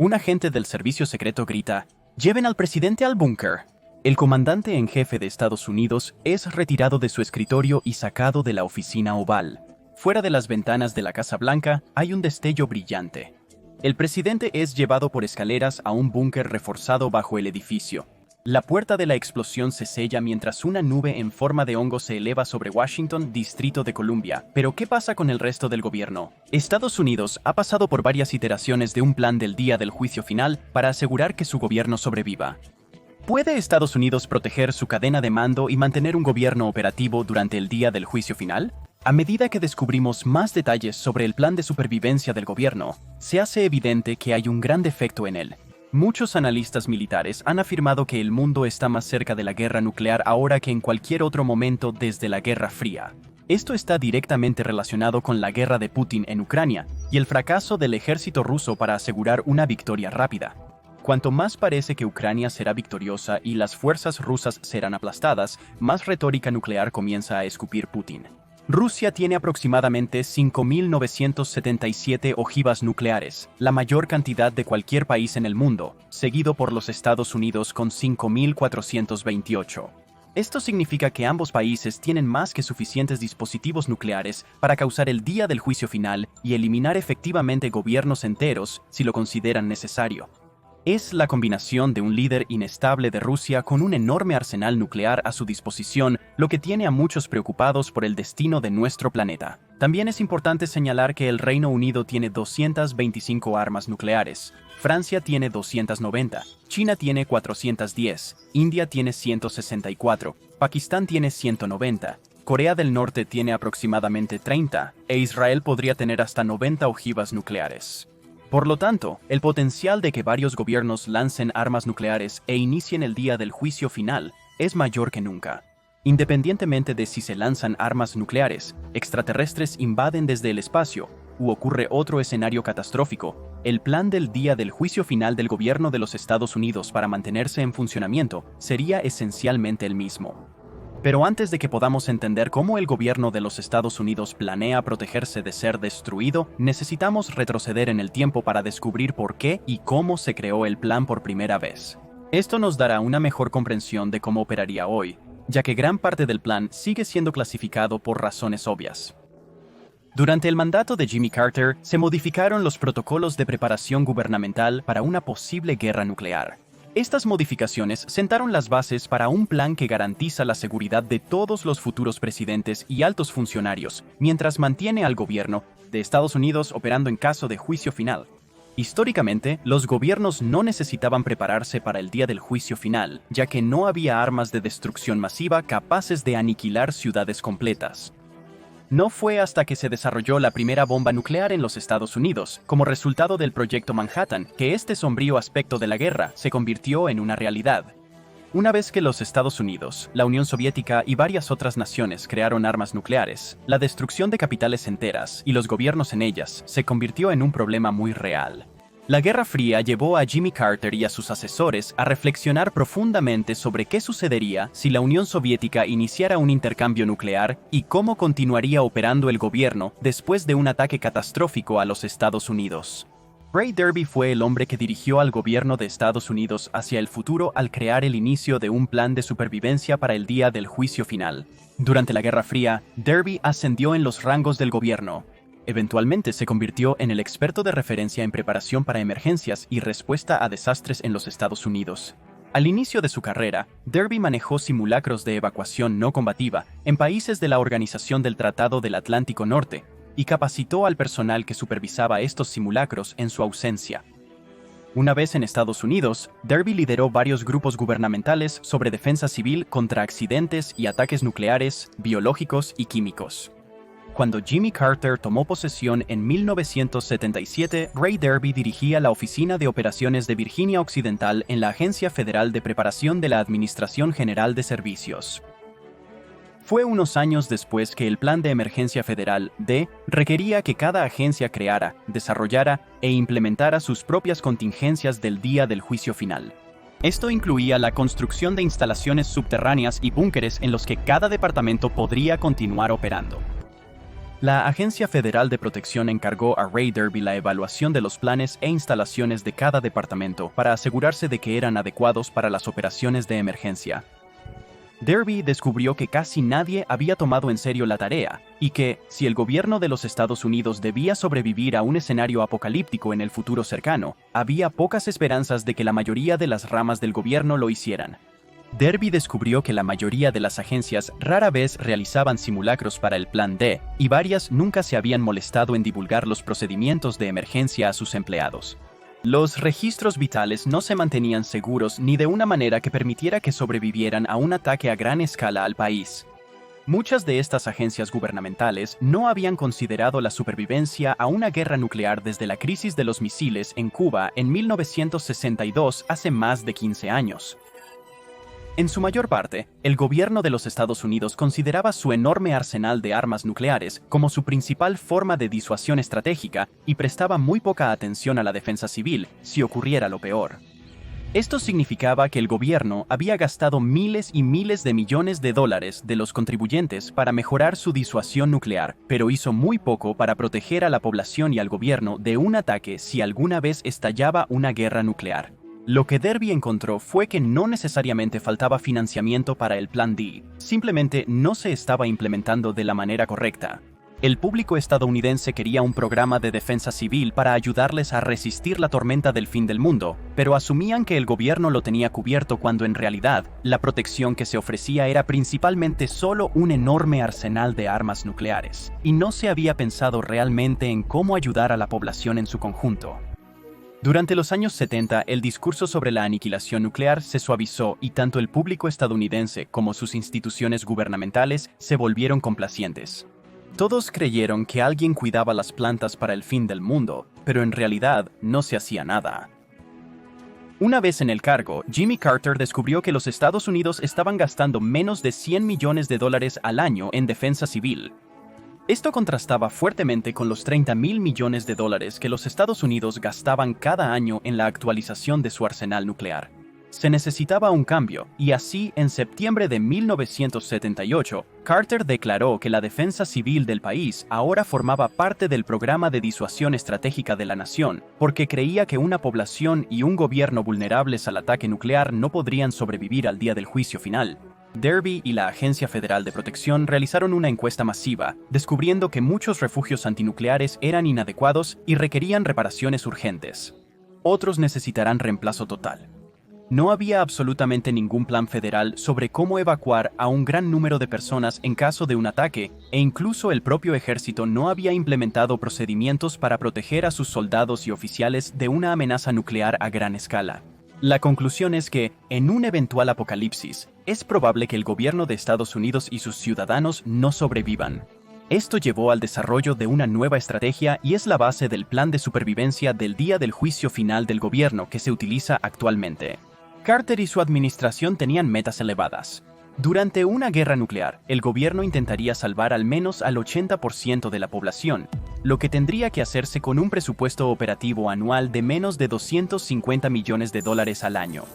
Un agente del servicio secreto grita: «¡Lleven al presidente al búnker!». El comandante en jefe de Estados Unidos es retirado de su escritorio y sacado de la oficina oval. Fuera de las ventanas de la Casa Blanca hay un destello brillante. El presidente es llevado por escaleras a un búnker reforzado bajo el edificio. La puerta de la explosión se sella mientras una nube en forma de hongo se eleva sobre Washington, Distrito de Columbia. Pero ¿qué pasa con el resto del gobierno? Estados Unidos ha pasado por varias iteraciones de un plan del día del juicio final para asegurar que su gobierno sobreviva. ¿Puede Estados Unidos proteger su cadena de mando y mantener un gobierno operativo durante el día del juicio final? A medida que descubrimos más detalles sobre el plan de supervivencia del gobierno, se hace evidente que hay un gran defecto en él. Muchos analistas militares han afirmado que el mundo está más cerca de la guerra nuclear ahora que en cualquier otro momento desde la Guerra Fría. Esto está directamente relacionado con la guerra de Putin en Ucrania y el fracaso del ejército ruso para asegurar una victoria rápida. Cuanto más parece que Ucrania será victoriosa y las fuerzas rusas serán aplastadas, más retórica nuclear comienza a escupir Putin. Rusia tiene aproximadamente 5.977 ojivas nucleares, la mayor cantidad de cualquier país en el mundo, seguido por los Estados Unidos con 5.428. Esto significa que ambos países tienen más que suficientes dispositivos nucleares para causar el día del juicio final y eliminar efectivamente gobiernos enteros si lo consideran necesario. Es la combinación de un líder inestable de Rusia con un enorme arsenal nuclear a su disposición lo que tiene a muchos preocupados por el destino de nuestro planeta. También es importante señalar que el Reino Unido tiene 225 armas nucleares, Francia tiene 290, China tiene 410, India tiene 164, Pakistán tiene 190, Corea del Norte tiene aproximadamente 30 e Israel podría tener hasta 90 ojivas nucleares. Por lo tanto, el potencial de que varios gobiernos lancen armas nucleares e inicien el día del juicio final es mayor que nunca. Independientemente de si se lanzan armas nucleares, extraterrestres invaden desde el espacio, u ocurre otro escenario catastrófico, el plan del día del juicio final del gobierno de los Estados Unidos para mantenerse en funcionamiento sería esencialmente el mismo. Pero antes de que podamos entender cómo el gobierno de los Estados Unidos planea protegerse de ser destruido, necesitamos retroceder en el tiempo para descubrir por qué y cómo se creó el plan por primera vez. Esto nos dará una mejor comprensión de cómo operaría hoy, ya que gran parte del plan sigue siendo clasificado por razones obvias. Durante el mandato de Jimmy Carter, se modificaron los protocolos de preparación gubernamental para una posible guerra nuclear. Estas modificaciones sentaron las bases para un plan que garantiza la seguridad de todos los futuros presidentes y altos funcionarios, mientras mantiene al gobierno de Estados Unidos operando en caso de juicio final. Históricamente, los gobiernos no necesitaban prepararse para el día del juicio final, ya que no había armas de destrucción masiva capaces de aniquilar ciudades completas. No fue hasta que se desarrolló la primera bomba nuclear en los Estados Unidos, como resultado del Proyecto Manhattan, que este sombrío aspecto de la guerra se convirtió en una realidad. Una vez que los Estados Unidos, la Unión Soviética y varias otras naciones crearon armas nucleares, la destrucción de capitales enteras y los gobiernos en ellas se convirtió en un problema muy real. La Guerra Fría llevó a Jimmy Carter y a sus asesores a reflexionar profundamente sobre qué sucedería si la Unión Soviética iniciara un intercambio nuclear y cómo continuaría operando el gobierno después de un ataque catastrófico a los Estados Unidos. Ray Derby fue el hombre que dirigió al gobierno de Estados Unidos hacia el futuro al crear el inicio de un plan de supervivencia para el día del juicio final. Durante la Guerra Fría, Derby ascendió en los rangos del gobierno. Eventualmente se convirtió en el experto de referencia en preparación para emergencias y respuesta a desastres en los Estados Unidos. Al inicio de su carrera, Derby manejó simulacros de evacuación no combativa en países de la Organización del Tratado del Atlántico Norte y capacitó al personal que supervisaba estos simulacros en su ausencia. Una vez en Estados Unidos, Derby lideró varios grupos gubernamentales sobre defensa civil contra accidentes y ataques nucleares, biológicos y químicos. Cuando Jimmy Carter tomó posesión en 1977, Ray Derby dirigía la Oficina de Operaciones de Virginia Occidental en la Agencia Federal de Preparación de la Administración General de Servicios. Fue unos años después que el Plan de Emergencia Federal D requería que cada agencia creara, desarrollara e implementara sus propias contingencias del día del juicio final. Esto incluía la construcción de instalaciones subterráneas y búnkeres en los que cada departamento podría continuar operando. La Agencia Federal de Protección encargó a Ray Derby la evaluación de los planes e instalaciones de cada departamento para asegurarse de que eran adecuados para las operaciones de emergencia. Derby descubrió que casi nadie había tomado en serio la tarea, y que, si el gobierno de los Estados Unidos debía sobrevivir a un escenario apocalíptico en el futuro cercano, había pocas esperanzas de que la mayoría de las ramas del gobierno lo hicieran. Derby descubrió que la mayoría de las agencias rara vez realizaban simulacros para el Plan D, y varias nunca se habían molestado en divulgar los procedimientos de emergencia a sus empleados. Los registros vitales no se mantenían seguros ni de una manera que permitiera que sobrevivieran a un ataque a gran escala al país. Muchas de estas agencias gubernamentales no habían considerado la supervivencia a una guerra nuclear desde la crisis de los misiles en Cuba en 1962, hace más de 15 años. En su mayor parte, el gobierno de los Estados Unidos consideraba su enorme arsenal de armas nucleares como su principal forma de disuasión estratégica y prestaba muy poca atención a la defensa civil si ocurriera lo peor. Esto significaba que el gobierno había gastado miles y miles de millones de dólares de los contribuyentes para mejorar su disuasión nuclear, pero hizo muy poco para proteger a la población y al gobierno de un ataque si alguna vez estallaba una guerra nuclear. Lo que Derby encontró fue que no necesariamente faltaba financiamiento para el Plan D, simplemente no se estaba implementando de la manera correcta. El público estadounidense quería un programa de defensa civil para ayudarles a resistir la tormenta del fin del mundo, pero asumían que el gobierno lo tenía cubierto cuando en realidad la protección que se ofrecía era principalmente solo un enorme arsenal de armas nucleares, y no se había pensado realmente en cómo ayudar a la población en su conjunto. Durante los años 70, el discurso sobre la aniquilación nuclear se suavizó y tanto el público estadounidense como sus instituciones gubernamentales se volvieron complacientes. Todos creyeron que alguien cuidaba las plantas para el fin del mundo, pero en realidad no se hacía nada. Una vez en el cargo, Jimmy Carter descubrió que los Estados Unidos estaban gastando menos de $100 millones al año en defensa civil. Esto contrastaba fuertemente con los $30,000 millones que los Estados Unidos gastaban cada año en la actualización de su arsenal nuclear. Se necesitaba un cambio, y así, en septiembre de 1978, Carter declaró que la defensa civil del país ahora formaba parte del programa de disuasión estratégica de la nación, porque creía que una población y un gobierno vulnerables al ataque nuclear no podrían sobrevivir al día del juicio final. Derby y la Agencia Federal de Protección realizaron una encuesta masiva, descubriendo que muchos refugios antinucleares eran inadecuados y requerían reparaciones urgentes. Otros necesitarán reemplazo total. No había absolutamente ningún plan federal sobre cómo evacuar a un gran número de personas en caso de un ataque, e incluso el propio ejército no había implementado procedimientos para proteger a sus soldados y oficiales de una amenaza nuclear a gran escala. La conclusión es que, en un eventual apocalipsis, es probable que el gobierno de Estados Unidos y sus ciudadanos no sobrevivan. Esto llevó al desarrollo de una nueva estrategia y es la base del plan de supervivencia del día del juicio final del gobierno que se utiliza actualmente. Carter y su administración tenían metas elevadas. Durante una guerra nuclear, el gobierno intentaría salvar al menos al 80% de la población, lo que tendría que hacerse con un presupuesto operativo anual de menos de $250 millones al año.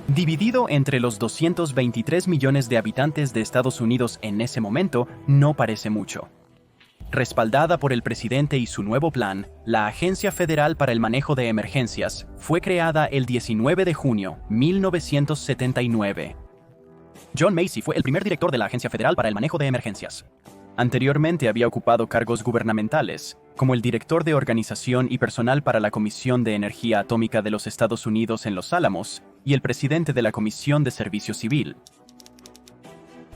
Dividido entre los 223 millones de habitantes de Estados Unidos en ese momento, no parece mucho. Respaldada por el presidente y su nuevo plan, la Agencia Federal para el Manejo de Emergencias fue creada el 19 de junio de 1979. John Macy fue el primer director de la Agencia Federal para el Manejo de Emergencias. Anteriormente había ocupado cargos gubernamentales, como el director de organización y personal para la Comisión de Energía Atómica de los Estados Unidos en Los Álamos y el presidente de la Comisión de Servicio Civil.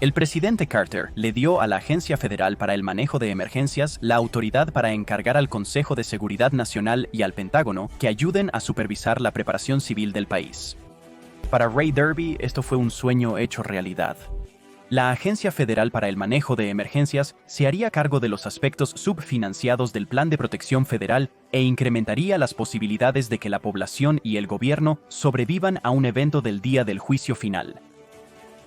El presidente Carter le dio a la Agencia Federal para el Manejo de Emergencias la autoridad para encargar al Consejo de Seguridad Nacional y al Pentágono que ayuden a supervisar la preparación civil del país. Para Ray Derby, esto fue un sueño hecho realidad. La Agencia Federal para el Manejo de Emergencias se haría cargo de los aspectos subfinanciados del Plan de Protección Federal e incrementaría las posibilidades de que la población y el gobierno sobrevivan a un evento del día del juicio final.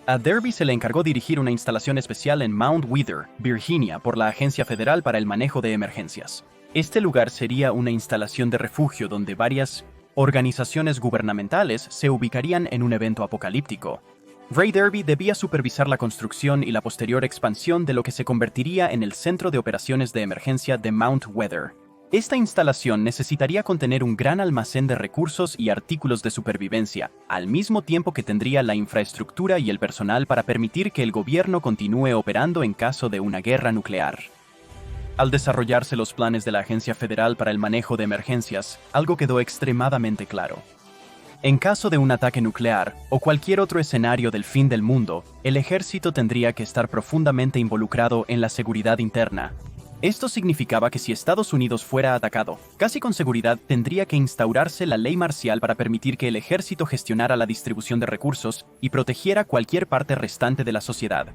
A Derby se le encargó dirigir una instalación especial en Mount Weather, Virginia, por la Agencia Federal para el Manejo de Emergencias. Este lugar sería una instalación de refugio donde varias organizaciones gubernamentales se ubicarían en un evento apocalíptico. Ray Derby debía supervisar la construcción y la posterior expansión de lo que se convertiría en el Centro de Operaciones de Emergencia de Mount Weather. Esta instalación necesitaría contener un gran almacén de recursos y artículos de supervivencia, al mismo tiempo que tendría la infraestructura y el personal para permitir que el gobierno continúe operando en caso de una guerra nuclear. Al desarrollarse los planes de la Agencia Federal para el Manejo de Emergencias, algo quedó extremadamente claro. En caso de un ataque nuclear o cualquier otro escenario del fin del mundo, el ejército tendría que estar profundamente involucrado en la seguridad interna. Esto significaba que si Estados Unidos fuera atacado, casi con seguridad tendría que instaurarse la ley marcial para permitir que el ejército gestionara la distribución de recursos y protegiera cualquier parte restante de la sociedad.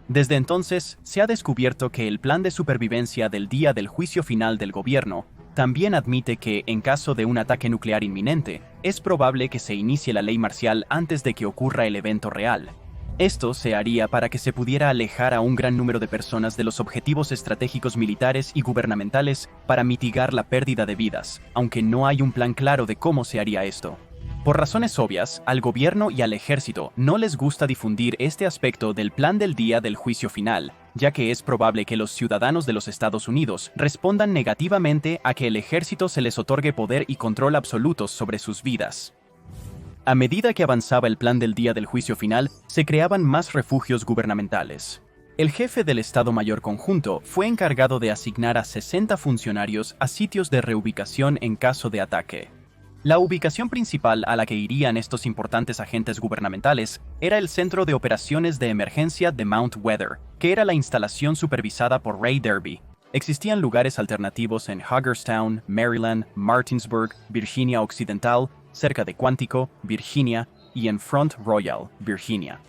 Desde entonces, se ha descubierto que el plan de supervivencia del día del juicio final del gobierno también admite que, en caso de un ataque nuclear inminente, es probable que se inicie la ley marcial antes de que ocurra el evento real. Esto se haría para que se pudiera alejar a un gran número de personas de los objetivos estratégicos militares y gubernamentales para mitigar la pérdida de vidas, aunque no hay un plan claro de cómo se haría esto. Por razones obvias, al gobierno y al ejército no les gusta difundir este aspecto del plan del día del juicio final, ya que es probable que los ciudadanos de los Estados Unidos respondan negativamente a que el ejército se les otorgue poder y control absolutos sobre sus vidas. A medida que avanzaba el plan del día del juicio final, se creaban más refugios gubernamentales. El jefe del Estado Mayor Conjunto fue encargado de asignar a 60 funcionarios a sitios de reubicación en caso de ataque. La ubicación principal a la que irían estos importantes agentes gubernamentales era el Centro de Operaciones de Emergencia de Mount Weather, que era la instalación supervisada por Ray Derby. Existían lugares alternativos en Hagerstown, Maryland, Martinsburg, Virginia Occidental, cerca de Quantico, Virginia, y en Front Royal, Virginia.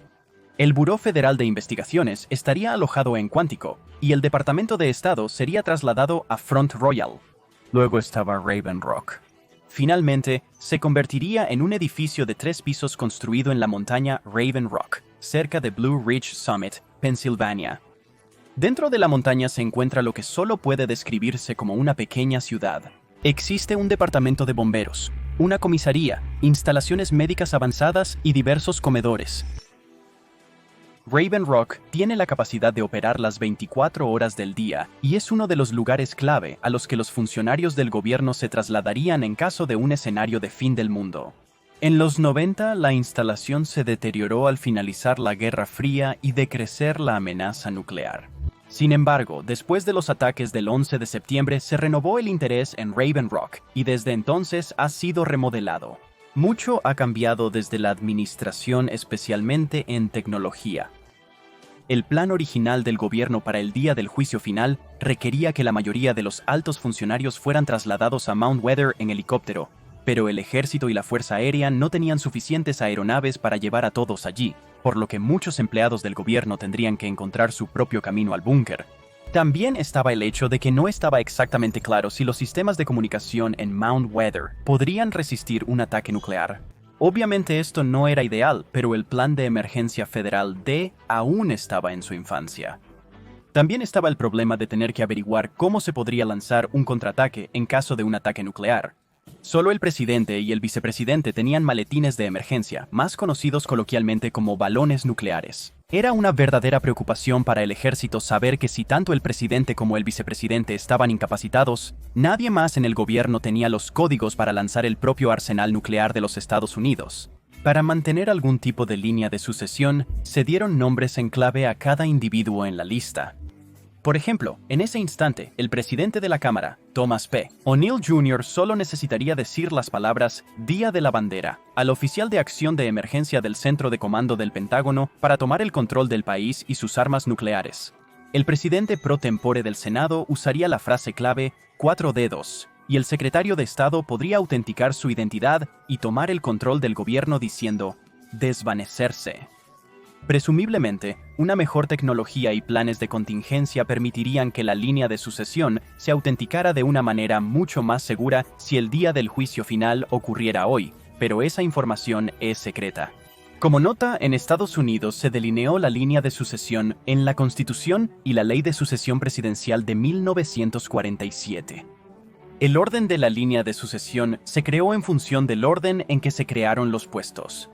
El Buró Federal de Investigaciones estaría alojado en Quantico, y el Departamento de Estado sería trasladado a Front Royal. Luego estaba Raven Rock. Finalmente, se convertiría en un edificio de 3 pisos construido en la montaña Raven Rock, cerca de Blue Ridge Summit, Pensilvania. Dentro de la montaña se encuentra lo que solo puede describirse como una pequeña ciudad. Existe un departamento de bomberos, una comisaría, instalaciones médicas avanzadas y diversos comedores. Raven Rock tiene la capacidad de operar las 24 horas del día y es uno de los lugares clave a los que los funcionarios del gobierno se trasladarían en caso de un escenario de fin del mundo. En los 90, la instalación se deterioró al finalizar la Guerra Fría y decrecer la amenaza nuclear. Sin embargo, después de los ataques del 11 de septiembre, se renovó el interés en Raven Rock y desde entonces ha sido remodelado. Mucho ha cambiado desde la administración, especialmente en tecnología. El plan original del gobierno para el día del juicio final requería que la mayoría de los altos funcionarios fueran trasladados a Mount Weather en helicóptero, pero el ejército y la fuerza aérea no tenían suficientes aeronaves para llevar a todos allí, por lo que muchos empleados del gobierno tendrían que encontrar su propio camino al búnker. También estaba el hecho de que no estaba exactamente claro si los sistemas de comunicación en Mount Weather podrían resistir un ataque nuclear. Obviamente esto no era ideal, pero el plan de emergencia federal D aún estaba en su infancia. También estaba el problema de tener que averiguar cómo se podría lanzar un contraataque en caso de un ataque nuclear. Solo el presidente y el vicepresidente tenían maletines de emergencia, más conocidos coloquialmente como balones nucleares. Era una verdadera preocupación para el ejército saber que si tanto el presidente como el vicepresidente estaban incapacitados, nadie más en el gobierno tenía los códigos para lanzar el propio arsenal nuclear de los Estados Unidos. Para mantener algún tipo de línea de sucesión, se dieron nombres en clave a cada individuo en la lista. Por ejemplo, en ese instante, el presidente de la Cámara, Thomas P. O'Neill Jr., solo necesitaría decir las palabras «Día de la Bandera» al oficial de acción de emergencia del Centro de Comando del Pentágono para tomar el control del país y sus armas nucleares. El presidente pro tempore del Senado usaría la frase clave «4 dedos», y el secretario de Estado podría autenticar su identidad y tomar el control del gobierno diciendo «desvanecerse». Presumiblemente, una mejor tecnología y planes de contingencia permitirían que la línea de sucesión se autenticara de una manera mucho más segura si el día del juicio final ocurriera hoy, pero esa información es secreta. Como nota, en Estados Unidos se delineó la línea de sucesión en la Constitución y la Ley de Sucesión Presidencial de 1947. El orden de la línea de sucesión se creó en función del orden en que se crearon los puestos.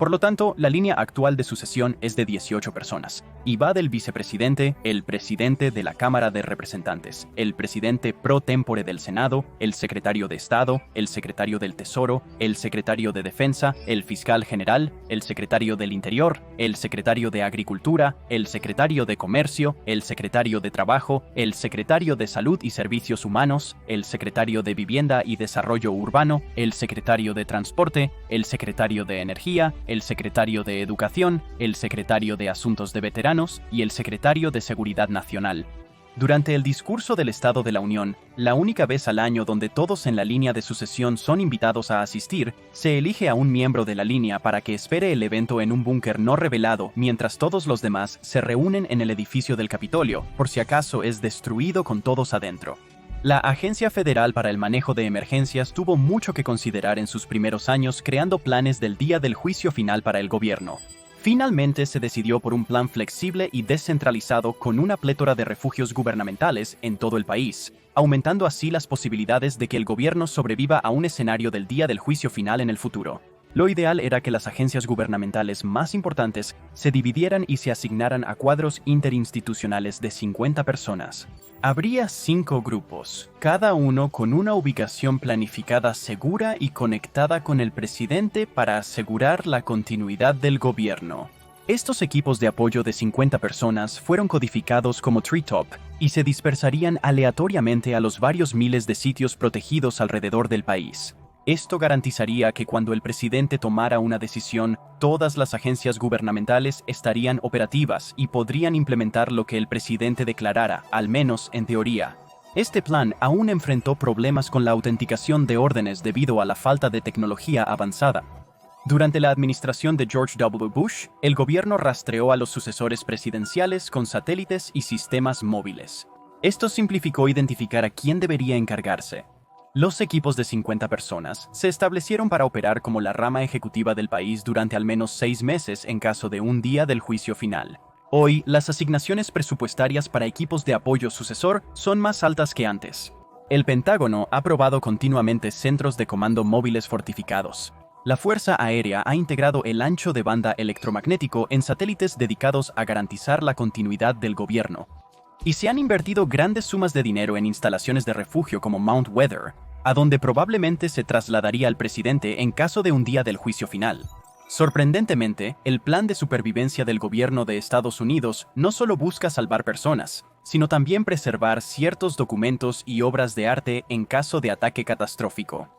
Por lo tanto, la línea actual de sucesión es de 18 personas, y va del vicepresidente, el presidente de la Cámara de Representantes, el presidente pro tempore del Senado, el secretario de Estado, el secretario del Tesoro, el secretario de Defensa, el fiscal general, el secretario del Interior, el secretario de Agricultura, el secretario de Comercio, el secretario de Trabajo, el secretario de Salud y Servicios Humanos, el secretario de Vivienda y Desarrollo Urbano, el secretario de Transporte, el secretario de Energía, el secretario de Educación, el secretario de Asuntos de Veteranos y el secretario de Seguridad Nacional. Durante el discurso del Estado de la Unión, la única vez al año donde todos en la línea de sucesión son invitados a asistir, se elige a un miembro de la línea para que espere el evento en un búnker no revelado mientras todos los demás se reúnen en el edificio del Capitolio, por si acaso es destruido con todos adentro. La Agencia Federal para el Manejo de Emergencias tuvo mucho que considerar en sus primeros años creando planes del día del juicio final para el gobierno. Finalmente se decidió por un plan flexible y descentralizado con una plétora de refugios gubernamentales en todo el país, aumentando así las posibilidades de que el gobierno sobreviva a un escenario del día del juicio final en el futuro. Lo ideal era que las agencias gubernamentales más importantes se dividieran y se asignaran a cuadros interinstitucionales de 50 personas. Habría 5 grupos, cada uno con una ubicación planificada segura y conectada con el presidente para asegurar la continuidad del gobierno. Estos equipos de apoyo de 50 personas fueron codificados como Treetop y se dispersarían aleatoriamente a los varios miles de sitios protegidos alrededor del país. Esto garantizaría que cuando el presidente tomara una decisión, todas las agencias gubernamentales estarían operativas y podrían implementar lo que el presidente declarara, al menos en teoría. Este plan aún enfrentó problemas con la autenticación de órdenes debido a la falta de tecnología avanzada. Durante la administración de George W. Bush, el gobierno rastreó a los sucesores presidenciales con satélites y sistemas móviles. Esto simplificó identificar a quién debería encargarse. Los equipos de 50 personas se establecieron para operar como la rama ejecutiva del país durante al menos 6 meses en caso de un día del juicio final. Hoy, las asignaciones presupuestarias para equipos de apoyo sucesor son más altas que antes. El Pentágono ha probado continuamente centros de comando móviles fortificados. La Fuerza Aérea ha integrado el ancho de banda electromagnético en satélites dedicados a garantizar la continuidad del gobierno. Y se han invertido grandes sumas de dinero en instalaciones de refugio como Mount Weather, a donde probablemente se trasladaría el presidente en caso de un día del juicio final. Sorprendentemente, el plan de supervivencia del gobierno de Estados Unidos no solo busca salvar personas, sino también preservar ciertos documentos y obras de arte en caso de ataque catastrófico.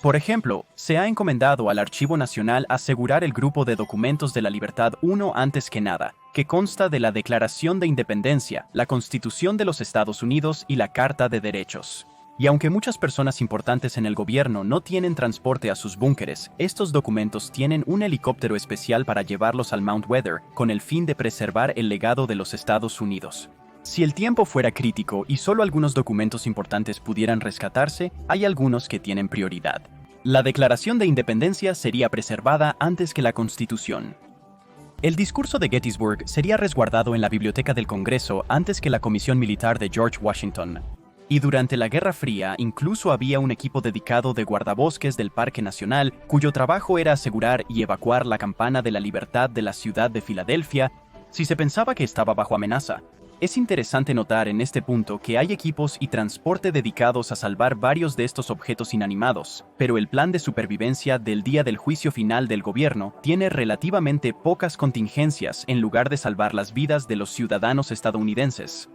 Por ejemplo, se ha encomendado al Archivo Nacional asegurar el grupo de documentos de la Libertad I antes que nada, que consta de la Declaración de Independencia, la Constitución de los Estados Unidos y la Carta de Derechos. Y aunque muchas personas importantes en el gobierno no tienen transporte a sus búnkeres, estos documentos tienen un helicóptero especial para llevarlos al Mount Weather con el fin de preservar el legado de los Estados Unidos. Si el tiempo fuera crítico y solo algunos documentos importantes pudieran rescatarse, hay algunos que tienen prioridad. La Declaración de Independencia sería preservada antes que la Constitución. El discurso de Gettysburg sería resguardado en la Biblioteca del Congreso antes que la Comisión Militar de George Washington. Y durante la Guerra Fría incluso había un equipo dedicado de guardabosques del Parque Nacional cuyo trabajo era asegurar y evacuar la Campana de la Libertad de la ciudad de Filadelfia si se pensaba que estaba bajo amenaza. Es interesante notar en este punto que hay equipos y transporte dedicados a salvar varios de estos objetos inanimados, pero el plan de supervivencia del día del juicio final del gobierno tiene relativamente pocas contingencias en lugar de salvar las vidas de los ciudadanos estadounidenses.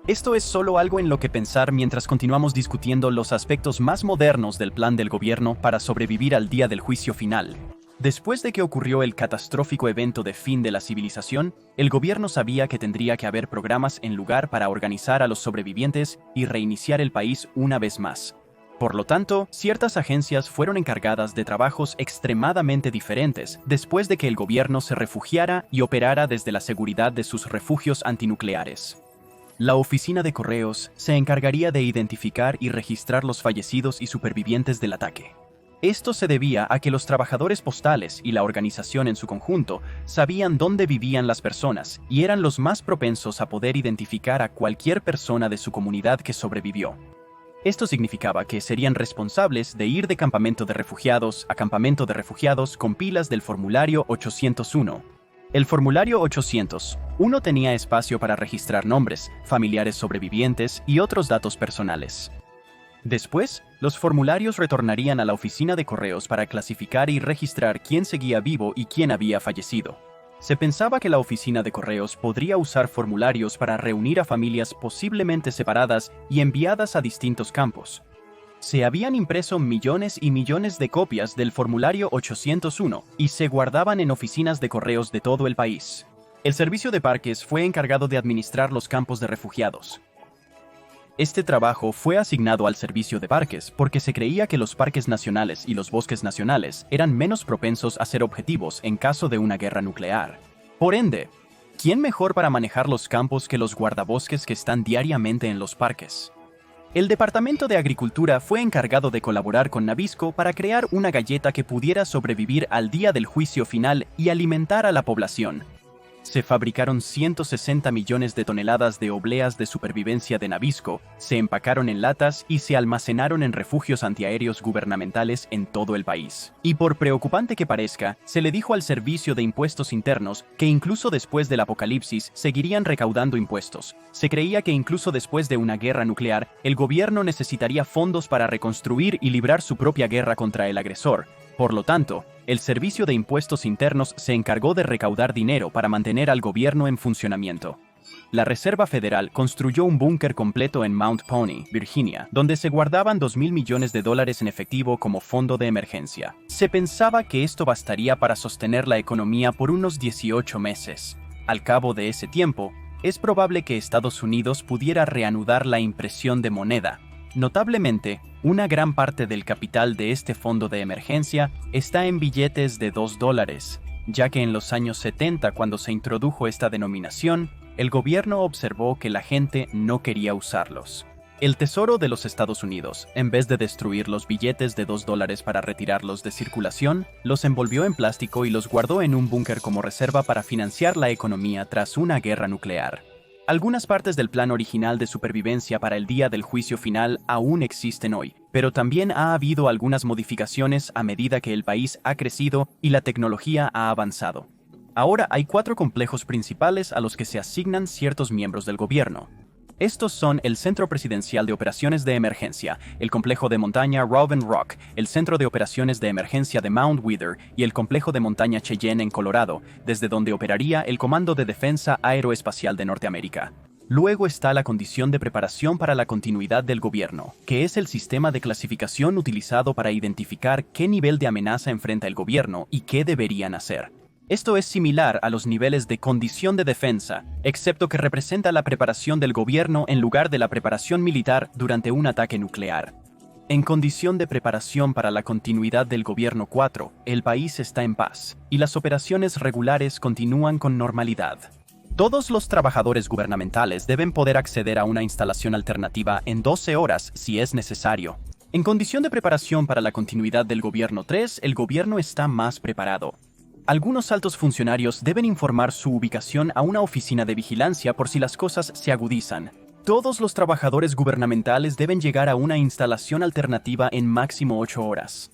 Esto es solo algo en lo que pensar mientras continuamos discutiendo los aspectos más modernos del plan del gobierno para sobrevivir al día del juicio final. Después de que ocurrió el catastrófico evento de fin de la civilización, el gobierno sabía que tendría que haber programas en lugar para organizar a los sobrevivientes y reiniciar el país una vez más. Por lo tanto, ciertas agencias fueron encargadas de trabajos extremadamente diferentes después de que el gobierno se refugiara y operara desde la seguridad de sus refugios antinucleares. La Oficina de Correos se encargaría de identificar y registrar los fallecidos y supervivientes del ataque. Esto se debía a que los trabajadores postales y la organización en su conjunto sabían dónde vivían las personas y eran los más propensos a poder identificar a cualquier persona de su comunidad que sobrevivió. Esto significaba que serían responsables de ir de campamento de refugiados a campamento de refugiados con pilas del formulario 801. El formulario 801 tenía espacio para registrar nombres, familiares sobrevivientes y otros datos personales. Después, los formularios retornarían a la oficina de correos para clasificar y registrar quién seguía vivo y quién había fallecido. Se pensaba que la oficina de correos podría usar formularios para reunir a familias posiblemente separadas y enviadas a distintos campos. Se habían impreso millones y millones de copias del formulario 801 y se guardaban en oficinas de correos de todo el país. El servicio de parques fue encargado de administrar los campos de refugiados. Este trabajo fue asignado al servicio de parques porque se creía que los parques nacionales y los bosques nacionales eran menos propensos a ser objetivos en caso de una guerra nuclear. Por ende, ¿quién mejor para manejar los campos que los guardabosques que están diariamente en los parques? El Departamento de Agricultura fue encargado de colaborar con Nabisco para crear una galleta que pudiera sobrevivir al día del juicio final y alimentar a la población. Se fabricaron 160 millones de toneladas de obleas de supervivencia de Nabisco, se empacaron en latas y se almacenaron en refugios antiaéreos gubernamentales en todo el país. Y por preocupante que parezca, se le dijo al Servicio de Impuestos Internos que incluso después del apocalipsis seguirían recaudando impuestos. Se creía que incluso después de una guerra nuclear, el gobierno necesitaría fondos para reconstruir y librar su propia guerra contra el agresor. Por lo tanto, el Servicio de Impuestos Internos se encargó de recaudar dinero para mantener al gobierno en funcionamiento. La Reserva Federal construyó un búnker completo en Mount Pony, Virginia, donde se guardaban $2.000 millones en efectivo como fondo de emergencia. Se pensaba que esto bastaría para sostener la economía por unos 18 meses. Al cabo de ese tiempo, es probable que Estados Unidos pudiera reanudar la impresión de moneda. Notablemente, una gran parte del capital de este fondo de emergencia está en billetes de $2, ya que en los años 70, cuando se introdujo esta denominación, el gobierno observó que la gente no quería usarlos. El Tesoro de los Estados Unidos, en vez de destruir los billetes de $2 para retirarlos de circulación, los envolvió en plástico y los guardó en un búnker como reserva para financiar la economía tras una guerra nuclear. Algunas partes del plan original de supervivencia para el día del juicio final aún existen hoy, pero también ha habido algunas modificaciones a medida que el país ha crecido y la tecnología ha avanzado. Ahora hay 4 complejos principales a los que se asignan ciertos miembros del gobierno. Estos son el Centro Presidencial de Operaciones de Emergencia, el Complejo de Montaña Round Rock, el Centro de Operaciones de Emergencia de Mount Whither y el Complejo de Montaña Cheyenne en Colorado, desde donde operaría el Comando de Defensa Aeroespacial de Norteamérica. Luego está la Condición de Preparación para la Continuidad del Gobierno, que es el sistema de clasificación utilizado para identificar qué nivel de amenaza enfrenta el gobierno y qué deberían hacer. Esto es similar a los niveles de condición de defensa, excepto que representa la preparación del gobierno en lugar de la preparación militar durante un ataque nuclear. En condición de preparación para la continuidad del gobierno 4, el país está en paz, y las operaciones regulares continúan con normalidad. Todos los trabajadores gubernamentales deben poder acceder a una instalación alternativa en 12 horas si es necesario. En condición de preparación para la continuidad del gobierno 3, el gobierno está más preparado. Algunos altos funcionarios deben informar su ubicación a una oficina de vigilancia por si las cosas se agudizan. Todos los trabajadores gubernamentales deben llegar a una instalación alternativa en máximo 8 horas.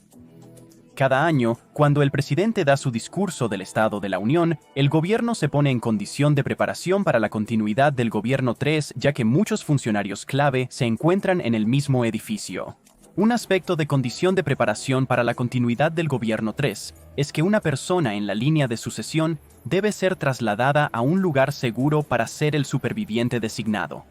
Cada año, cuando el presidente da su discurso del Estado de la Unión, el gobierno se pone en condición de preparación para la continuidad del gobierno 3, ya que muchos funcionarios clave se encuentran en el mismo edificio. Un aspecto de condición de preparación para la continuidad del gobierno 3 es que una persona en la línea de sucesión debe ser trasladada a un lugar seguro para ser el superviviente designado.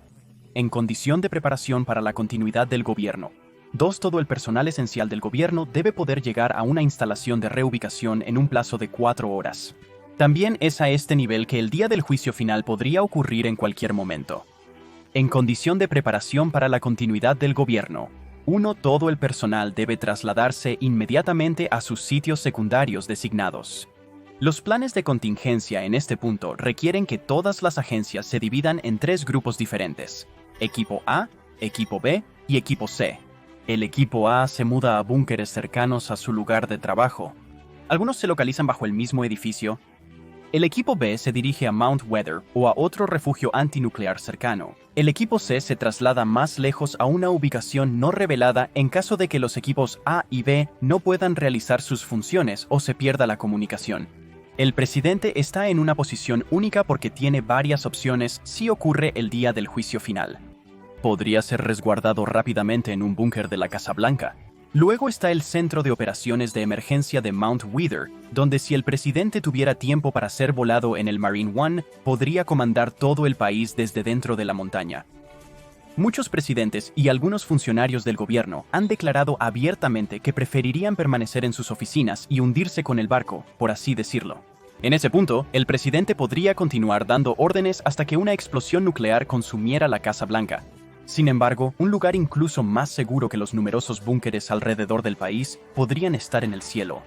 En condición de preparación para la continuidad del gobierno, todo el personal esencial del gobierno debe poder llegar a una instalación de reubicación en un plazo de 4 horas. También es a este nivel que el día del juicio final podría ocurrir en cualquier momento. En condición de preparación para la continuidad del gobierno, todo el personal debe trasladarse inmediatamente a sus sitios secundarios designados. Los planes de contingencia en este punto requieren que todas las agencias se dividan en 3 grupos diferentes: Equipo A, Equipo B y Equipo C. El Equipo A se muda a búnkeres cercanos a su lugar de trabajo. Algunos se localizan bajo el mismo edificio. El equipo B se dirige a Mount Weather o a otro refugio antinuclear cercano. El equipo C se traslada más lejos a una ubicación no revelada en caso de que los equipos A y B no puedan realizar sus funciones o se pierda la comunicación. El presidente está en una posición única porque tiene varias opciones si ocurre el día del juicio final. Podría ser resguardado rápidamente en un búnker de la Casa Blanca. Luego está el Centro de Operaciones de Emergencia de Mount Weather, donde si el presidente tuviera tiempo para ser volado en el Marine One, podría comandar todo el país desde dentro de la montaña. Muchos presidentes y algunos funcionarios del gobierno han declarado abiertamente que preferirían permanecer en sus oficinas y hundirse con el barco, por así decirlo. En ese punto, el presidente podría continuar dando órdenes hasta que una explosión nuclear consumiera la Casa Blanca. Sin embargo, un lugar incluso más seguro que los numerosos búnkeres alrededor del país podrían estar en el cielo.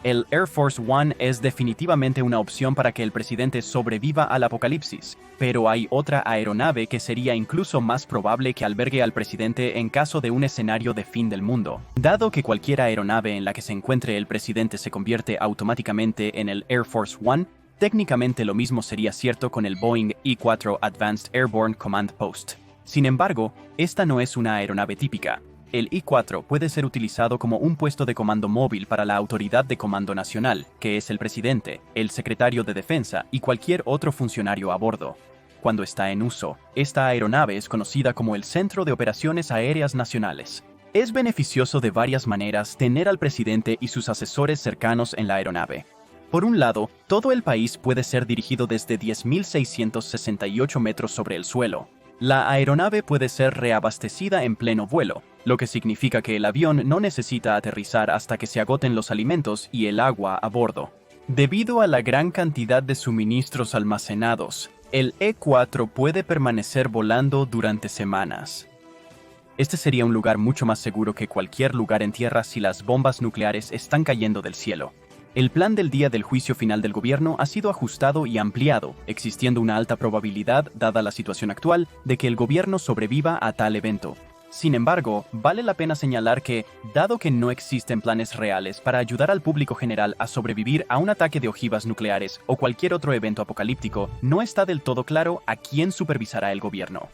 El Air Force One es definitivamente una opción para que el presidente sobreviva al apocalipsis, pero hay otra aeronave que sería incluso más probable que albergue al presidente en caso de un escenario de fin del mundo. Dado que cualquier aeronave en la que se encuentre el presidente se convierte automáticamente en el Air Force One, técnicamente lo mismo sería cierto con el Boeing E-4 Advanced Airborne Command Post. Sin embargo, esta no es una aeronave típica. El I-4 puede ser utilizado como un puesto de comando móvil para la Autoridad de Comando Nacional, que es el presidente, el secretario de Defensa y cualquier otro funcionario a bordo. Cuando está en uso, esta aeronave es conocida como el Centro de Operaciones Aéreas Nacionales. Es beneficioso de varias maneras tener al presidente y sus asesores cercanos en la aeronave. Por un lado, todo el país puede ser dirigido desde 10.668 metros sobre el suelo. La aeronave puede ser reabastecida en pleno vuelo, lo que significa que el avión no necesita aterrizar hasta que se agoten los alimentos y el agua a bordo. Debido a la gran cantidad de suministros almacenados, el E-4 puede permanecer volando durante semanas. Este sería un lugar mucho más seguro que cualquier lugar en tierra si las bombas nucleares están cayendo del cielo. El plan del día del juicio final del gobierno ha sido ajustado y ampliado, existiendo una alta probabilidad, dada la situación actual, de que el gobierno sobreviva a tal evento. Sin embargo, vale la pena señalar que, dado que no existen planes reales para ayudar al público general a sobrevivir a un ataque de ojivas nucleares o cualquier otro evento apocalíptico, no está del todo claro a quién supervisará el gobierno.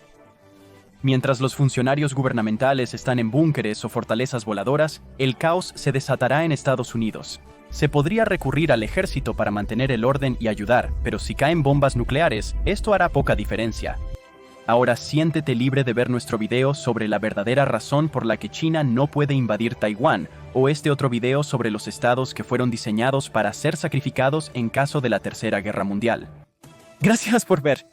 Mientras los funcionarios gubernamentales están en búnkeres o fortalezas voladoras, el caos se desatará en Estados Unidos. Se podría recurrir al ejército para mantener el orden y ayudar, pero si caen bombas nucleares, esto hará poca diferencia. Ahora siéntete libre de ver nuestro video sobre la verdadera razón por la que China no puede invadir Taiwán, o este otro video sobre los estados que fueron diseñados para ser sacrificados en caso de la Tercera Guerra Mundial. Gracias por ver.